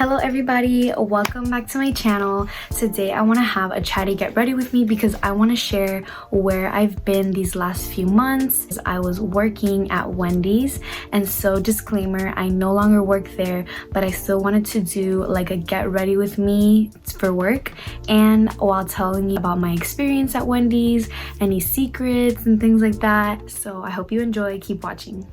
Hello everybody, welcome back to my channel. Today I want to have a chatty get ready with me because I want to share where I've been these last few months. I was working at Wendy's, and so disclaimer, I no longer work there, but I still wanted to do like a get ready with me for work, and while telling you about my experience at Wendy's, any secrets and things like that. So I hope you enjoy, keep watching.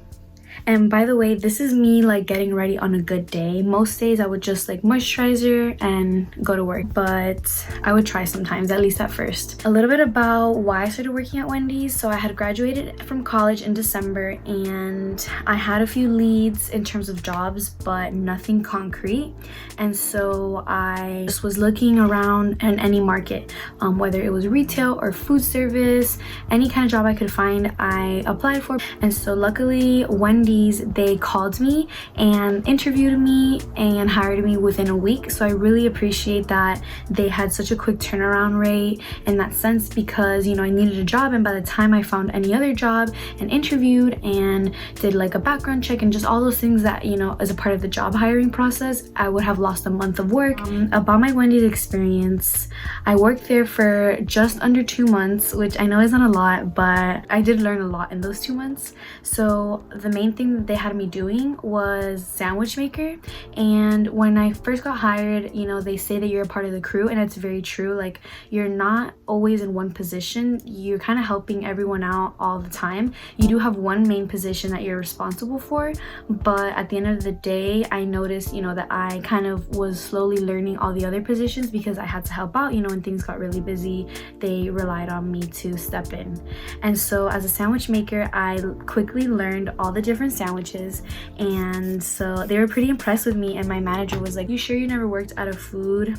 And by the way, this is me like getting ready on a good day. Most days I would just like moisturizer and go to work, but I would try sometimes, at least at first. A little bit about why I started working at Wendy's. So I had graduated from college in December and I had a few leads in terms of jobs, but nothing concrete. And so I just was looking around in any market, whether it was retail or food service, any kind of job I could find, I applied for. And so luckily Wendy's, they called me and interviewed me and hired me within a week. So I really appreciate that they had such a quick turnaround rate in that sense, because I needed a job, and by the time I found any other job and interviewed and did like a background check and just all those things that as a part of the job hiring process, I would have lost a month of work. About my Wendy's experience, I worked there for just under 2 months, which I know isn't a lot, but I did learn a lot in those 2 months. So the main thing that they had me doing was sandwich maker. And when I first got hired, they say that you're a part of the crew, and it's very true. Like, you're not always in one position, you're kind of helping everyone out all the time. You do have one main position that you're responsible for, but at the end of the day, I noticed that I kind of was slowly learning all the other positions because I had to help out. When things got really busy, they relied on me to step in. And so as a sandwich maker, I quickly learned all the different sandwiches, and so they were pretty impressed with me. And my manager was like, "You sure you never worked at a food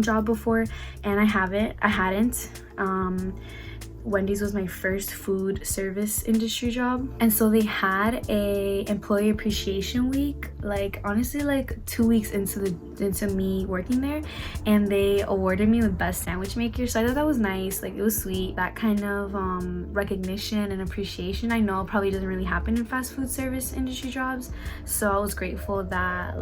job before?" And I hadn't. Wendy's was my first food service industry job, and so they had a employee appreciation week, like honestly like 2 weeks into me working there, and they awarded me with best sandwich maker. So I thought that was nice, like it was sweet. That kind of recognition and appreciation, I know probably doesn't really happen in fast food service industry jobs, so I was grateful that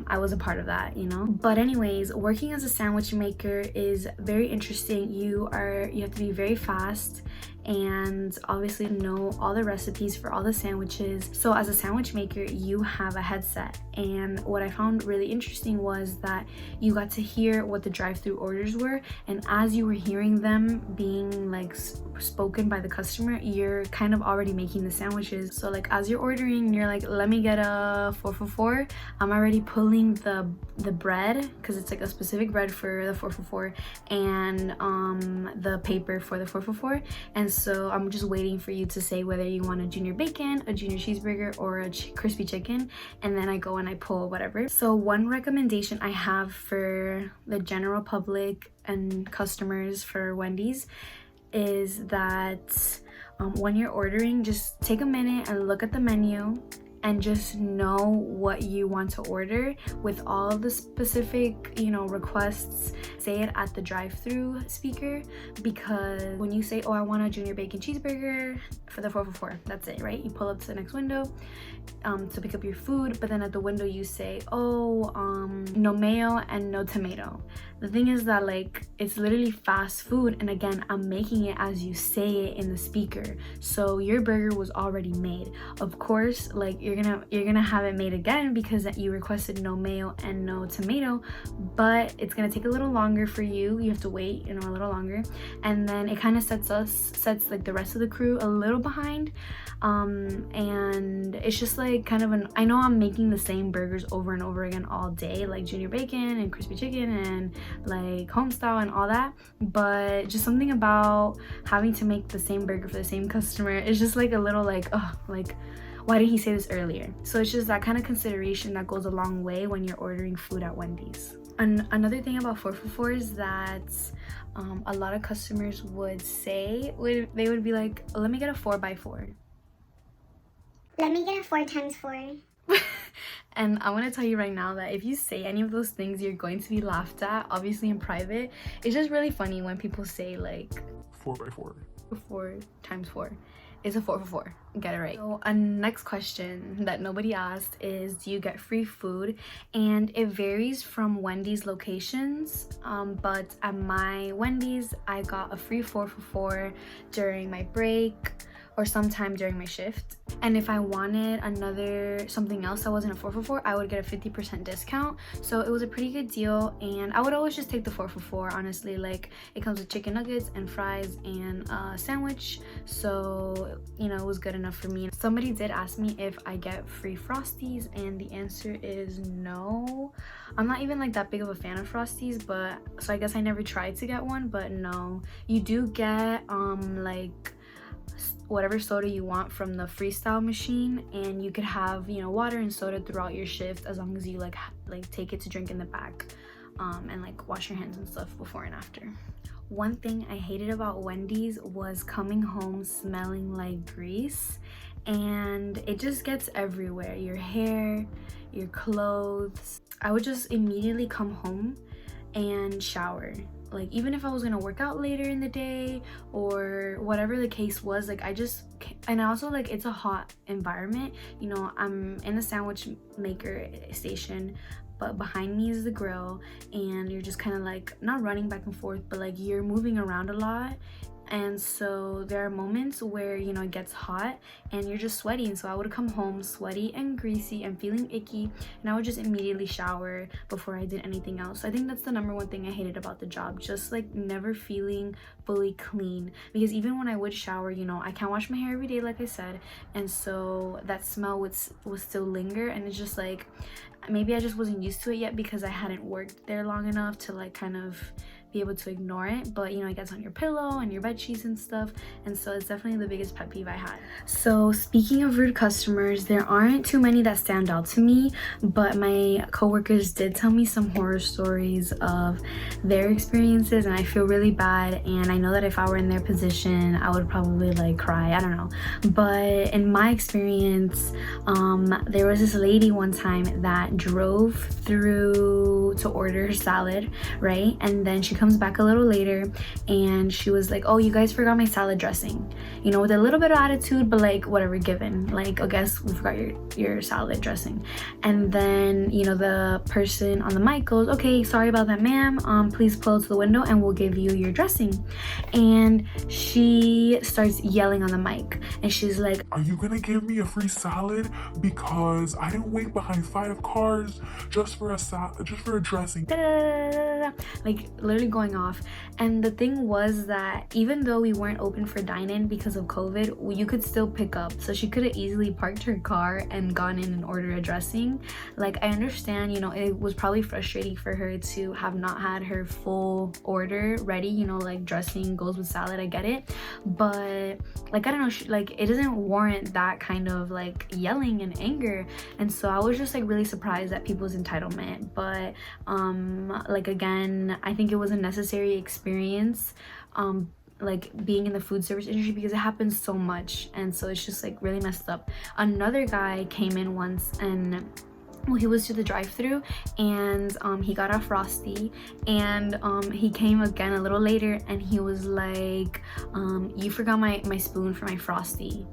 I was a part of that, But anyways, working as a sandwich maker is very interesting. You have to be very fast and obviously know all the recipes for all the sandwiches. So as a sandwich maker, you have a headset, and what I found really interesting was that you got to hear what the drive-through orders were, and as you were hearing them being like spoken by the customer, you're kind of already making the sandwiches. So like as you're ordering, you're like, "Let me get a 4 for 4." I'm already pulling the bread, because it's like a specific bread for the 4 for 4, and the paper for the 4 for 4. And so I'm just waiting for you to say whether you want a junior bacon, a junior cheeseburger, or a crispy chicken, and then I go and I pull whatever. So one recommendation I have for the general public and customers for Wendy's is that when you're ordering, just take a minute and look at the menu and just know what you want to order with all the specific requests. Say it at the drive-through speaker, because when you say, "Oh, I want a junior bacon cheeseburger for the 4 for 4," that's it, right? You pull up to the next window to pick up your food, but then at the window you say, "Oh, no mayo and no tomato." The thing is that like it's literally fast food, and again, I'm making it as you say it in the speaker, so your burger was already made. Of course, like you're gonna have it made again because you requested no mayo and no tomato, but it's gonna take a little longer for you. You have to wait a little longer, and then it kind of sets like the rest of the crew a little behind, and it's just like kind of I know I'm making the same burgers over and over again all day, like junior bacon and crispy chicken and like home style and all that, but just something about having to make the same burger for the same customer is just like a little like, oh, like why did he say this earlier? So it's just that kind of consideration that goes a long way when you're ordering food at Wendy's. Another thing about 4 for 4 is that a lot of customers would say, they would be like, "Let me get a 4x4. Let me get a 4x4. And I want to tell you right now that if you say any of those things, you're going to be laughed at, obviously in private. It's just really funny when people say like 4x4. 4x4. It's a 4 for 4. Get it right. So a next question that nobody asked is, do you get free food? And it varies from Wendy's locations, but at my Wendy's I got a free 4 for 4 during my break or sometime during my shift. And if I wanted something else that wasn't a 4 for 4, I would get a 50% discount. So it was a pretty good deal, and I would always just take the 4 for 4, honestly. Like, it comes with chicken nuggets and fries and a sandwich, so you know, it was good enough for me. Somebody did ask me if I get free Frosties, and the answer is no. I'm not even like that big of a fan of Frosties, but so I guess I never tried to get one, but no. You do get like whatever soda you want from the freestyle machine, and you could have, you know, water and soda throughout your shift as long as you like take it to drink in the back, and like wash your hands and stuff before and after. One thing I hated about Wendy's was coming home smelling like grease, and it just gets everywhere, your hair, your clothes. I would just immediately come home and shower. Like, even if I was gonna work out later in the day or whatever the case was, like and also, like, it's a hot environment, you know. I'm in the sandwich maker station, but behind me is the grill, and you're just kind of like not running back and forth, but like you're moving around a lot. And so there are moments where, you know, it gets hot and you're just sweaty, and so I would come home sweaty and greasy and feeling icky, and I would just immediately shower before I did anything else. So I think that's the #1 thing I hated about the job, just like never feeling fully clean, because even when I would shower, you know, I can't wash my hair every day like I said, and so that smell would still linger, and it's just like, maybe I just wasn't used to it yet because I hadn't worked there long enough to like kind of be able to ignore it. But you know, it gets on your pillow and your bed sheets and stuff, and so it's definitely the biggest pet peeve I had. So speaking of rude customers, there aren't too many that stand out to me, but my coworkers did tell me some horror stories of their experiences, and I feel really bad, and I know that if I were in their position I would probably like cry, I don't know. But in my experience, there was this lady one time that drove through to order her salad, right? And then she comes back a little later and she was like, oh, you guys forgot my salad dressing, you know, with a little bit of attitude, but like whatever, given, like, I guess we forgot your salad dressing. And then, you know, the person on the mic goes, okay, sorry about that, ma'am, please pull to the window and we'll give you your dressing. And she starts yelling on the mic, and she's like, are you gonna give me a free salad because I didn't wait behind 5 cars just for a dressing? Like literally going off. And the thing was that even though we weren't open for dine-in because of COVID, you could still pick up, so she could have easily parked her car and gone in and ordered a dressing. Like, I understand, you know, it was probably frustrating for her to have not had her full order ready, you know, like dressing goes with salad, I get it, but like, I don't know, like, it doesn't warrant that kind of like yelling and anger. And so I was just like really surprised at people's entitlement. But like, again, I think it was a necessary experience, like being in the food service industry, because it happens so much, and so it's just like really messed up. Another guy came in once, and well, he was to the drive-thru, and he got a Frosty, and he came again a little later, and he was like, you forgot my spoon for my Frosty.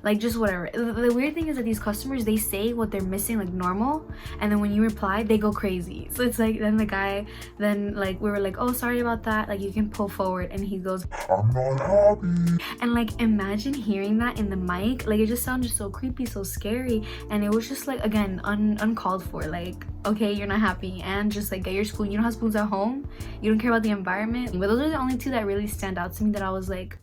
Like, just whatever. The weird thing is that these customers, they say what they're missing like normal, and then when you reply, they go crazy. So it's like, then the guy, then like we were like, oh, sorry about that, like you can pull forward, and he goes, I'm not happy. and like, imagine hearing that in the mic. Like, it just sounded so creepy, so scary, and it was just like, again, uncalled for. Like, okay, you're not happy, and just like get your spoon. You don't have spoons at home, you don't care about the environment. But those are the only two that really stand out to me, that I was like,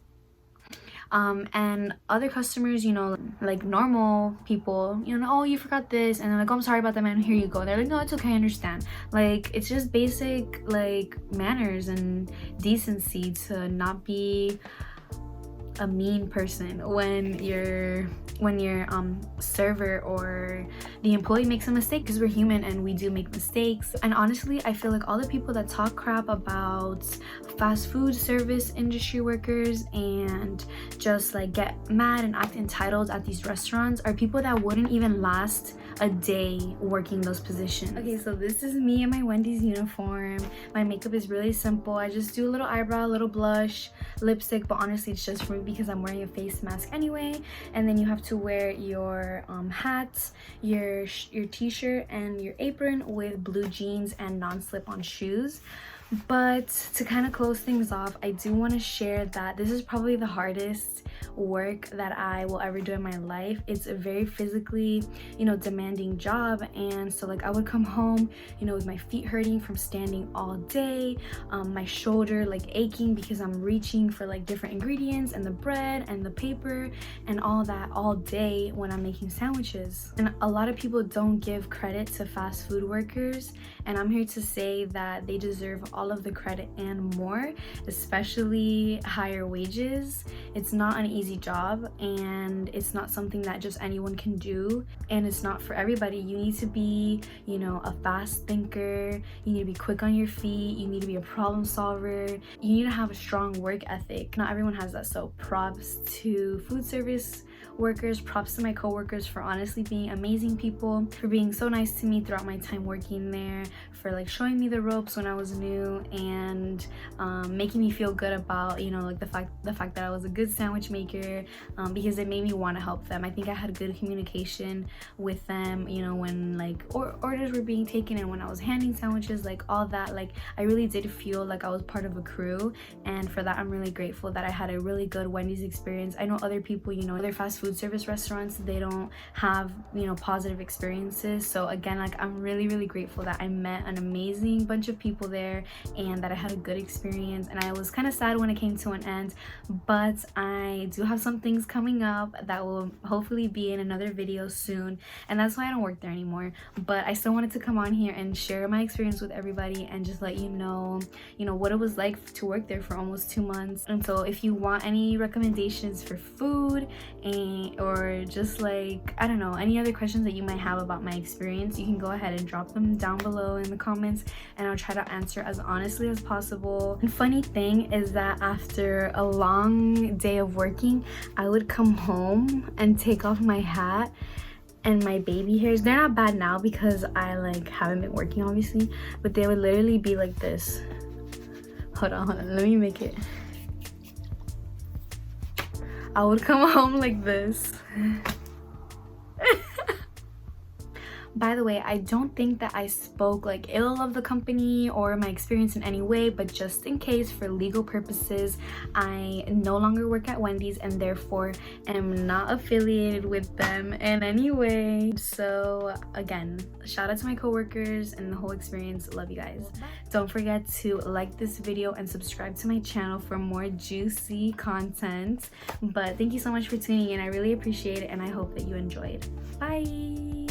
and other customers, you know, like normal people, you know, oh, you forgot this, and they're like, oh, I'm sorry about that, man, here you go. They're like, no, it's okay, I understand. Like, it's just basic like manners and decency to not be a mean person when your server or the employee makes a mistake, because we're human and we do make mistakes. And honestly, I feel like all the people that talk crap about fast food service industry workers and just like get mad and act entitled at these restaurants are people that wouldn't even last a day working those positions. Okay, so this is me in my Wendy's uniform. My makeup is really simple. I just do a little eyebrow, a little blush, lipstick, but honestly it's just for me because I'm wearing a face mask anyway. And then you have to wear your hat, your t-shirt, and your apron with blue jeans and non-slip-on shoes. But to kind of close things off, I do want to share that this is probably the hardest work that I will ever do in my life. It's a very physically, demanding job. And so like I would come home, with my feet hurting from standing all day, my shoulder like aching because I'm reaching for like different ingredients and the bread and the paper and all that all day when I'm making sandwiches. And a lot of people don't give credit to fast food workers, and I'm here to say that they deserve all of the credit and more, especially higher wages. It's not an easy job, and it's not something that just anyone can do, and it's not for everybody. You need to be, a fast thinker, you need to be quick on your feet, you need to be a problem solver, you need to have a strong work ethic. Not everyone has that, so props to food service workers, props to my coworkers for honestly being amazing people, for being so nice to me throughout my time working there, for like showing me the ropes when I was new, and making me feel good about like the fact that I was a good sandwich maker, because it made me want to help them. I think I had good communication with them, when like orders were being taken and when I was handing sandwiches, like all that. Like I really did feel like I was part of a crew, and for that I'm really grateful that I had a really good Wendy's experience. I know other people, other fast food service restaurants, they don't have positive experiences. So again, like I'm really grateful that I met an amazing bunch of people there and that I had a good experience. And I was kind of sad when it came to an end, but I do have some things coming up that will hopefully be in another video soon, and that's why I don't work there anymore. But I still wanted to come on here and share my experience with everybody and just let you know what it was like to work there for almost 2 months. And so if you want any recommendations for food or just like, I don't know, any other questions that you might have about my experience, you can go ahead and drop them down below in the comments, and I'll try to answer as honestly as possible. And funny thing is that after a long day of working, I would come home and take off my hat, and my baby hairs, they're not bad now because I like haven't been working obviously, but they would literally be like this. Hold on, let me make it. I would come home like this. By the way, I don't think that I spoke like ill of the company or my experience in any way, but just in case, for legal purposes, I no longer work at Wendy's and therefore am not affiliated with them in any way. So again, shout out to my coworkers and the whole experience. Love you guys. Don't forget to like this video and subscribe to my channel for more juicy content. But thank you so much for tuning in. I really appreciate it, and I hope that you enjoyed. Bye.